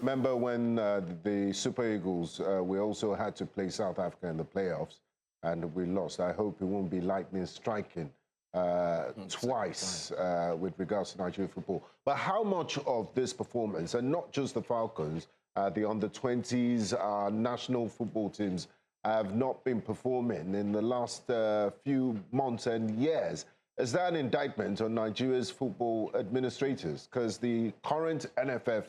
Remember when the Super Eagles, we also had to play South Africa in the playoffs, and we lost. I hope it won't be lightning striking twice with regards to Nigerian football. But how much of this performance, and not just the Falcons, the under-20s, national football teams have not been performing in the last few months and years, is that an indictment on Nigeria's football administrators? Because the current NFF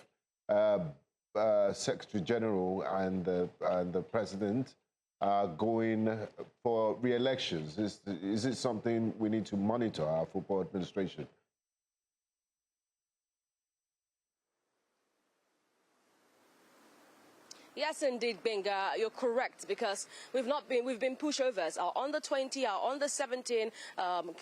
Secretary General and the President are going for re-elections. Is it something we need to monitor, our football administration? Yes, indeed, Benga, you're correct, because we've been pushovers. Our under-20, our under-17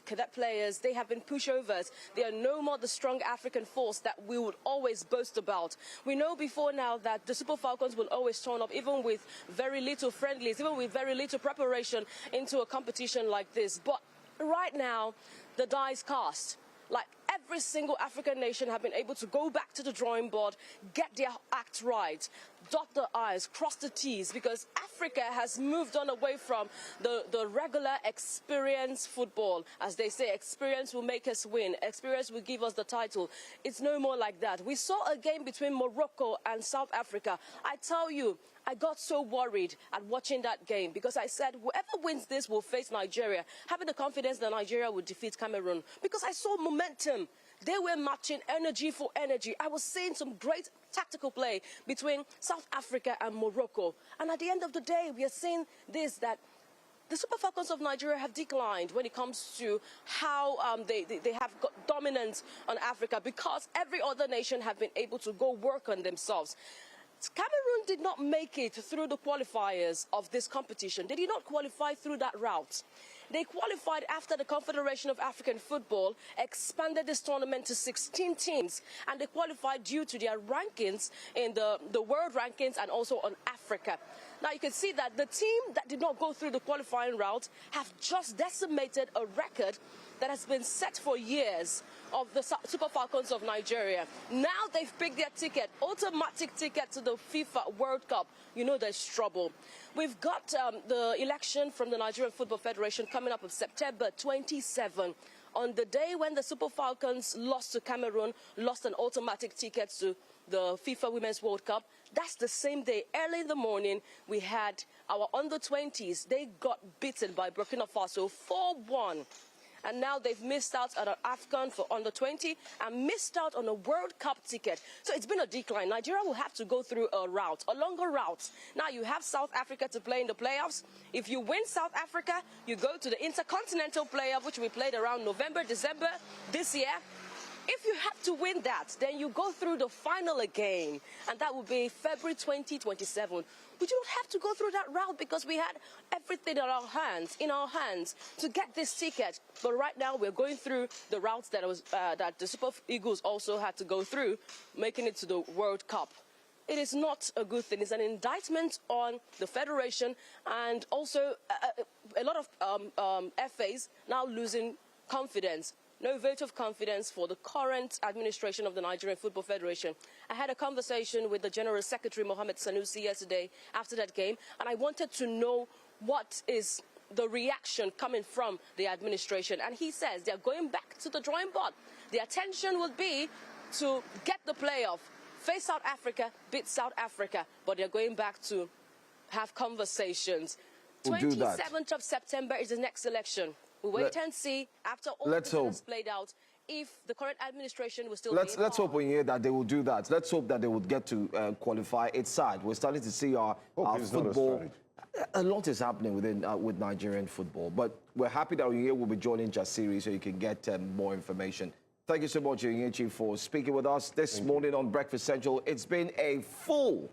cadet players, they have been pushovers. They are no more the strong African force that we would always boast about. We know before now that the Super Falcons will always turn up, even with very little friendlies, even with very little preparation into a competition like this. But right now, the die is cast. Like every single African nation have been able to go back to the drawing board, get their act right, dot the I's, cross the T's, because Africa has moved on away from the regular experience football. As they say, experience will make us win. Experience will give us the title. It's no more like that. We saw a game between Morocco and South Africa. I tell you, I got so worried at watching that game because I said whoever wins this will face Nigeria, having the confidence that Nigeria would defeat Cameroon, because I saw momentum. They were matching energy for energy. I was seeing some great tactical play between South Africa and Morocco. And at the end of the day, we are seeing this, that the Super Falcons of Nigeria have declined when it comes to how they have got dominance on Africa, because every other nation have been able to go work on themselves. Cameroon did not make it through the qualifiers of this competition. They did not qualify through that route. They qualified after the Confederation of African Football expanded this tournament to 16 teams, and they qualified due to their rankings in the world rankings and also on Africa. Now you can see that the team that did not go through the qualifying route have just decimated a record that has been set for years of the Super Falcons of Nigeria. Now they've picked their ticket, automatic ticket to the FIFA World Cup. You know there's trouble. We've got the election from the Nigerian Football Federation coming up on September 27. On the day when the Super Falcons lost to Cameroon, lost an automatic ticket to the FIFA Women's World Cup, that's the same day, early in the morning, we had our under-20s. They got beaten by Burkina Faso 4-1. And now they've missed out on an WAFCON for under-20 and missed out on a World Cup ticket. So it's been a decline. Nigeria will have to go through a route, a longer route. Now you have South Africa to play in the playoffs. If you win South Africa, you go to the Intercontinental playoff, which we played around November, December this year. If you have to win that, then you go through the final again, and that will be February 2027. We don't have to go through that route because we had everything in our hands to get this ticket. But right now we're going through the routes that the Super Eagles also had to go through, making it to the World Cup. It is not a good thing. It's an indictment on the Federation, and also a lot of FAs now losing confidence. No vote of confidence for the current administration of the Nigerian Football Federation. I had a conversation with the General Secretary, Mohammed Sanusi, yesterday after that game, and I wanted to know what is the reaction coming from the administration. And he says they're going back to the drawing board. The attention will be to get the playoff, face South Africa, beat South Africa, but they're going back to have conversations. 27th of September is the next election. We'll wait and see after all this has played out if the current administration will still Let's hope in here that they will do that. Let's hope that they would get to qualify. It's sad. We're starting to see our football. A lot is happening with Nigerian football, but we're happy that Onyinyechi will be joining Jasiri so you can get more information. Thank you so much, Onyinyechi, for speaking with us this morning on Breakfast Central. It's been a full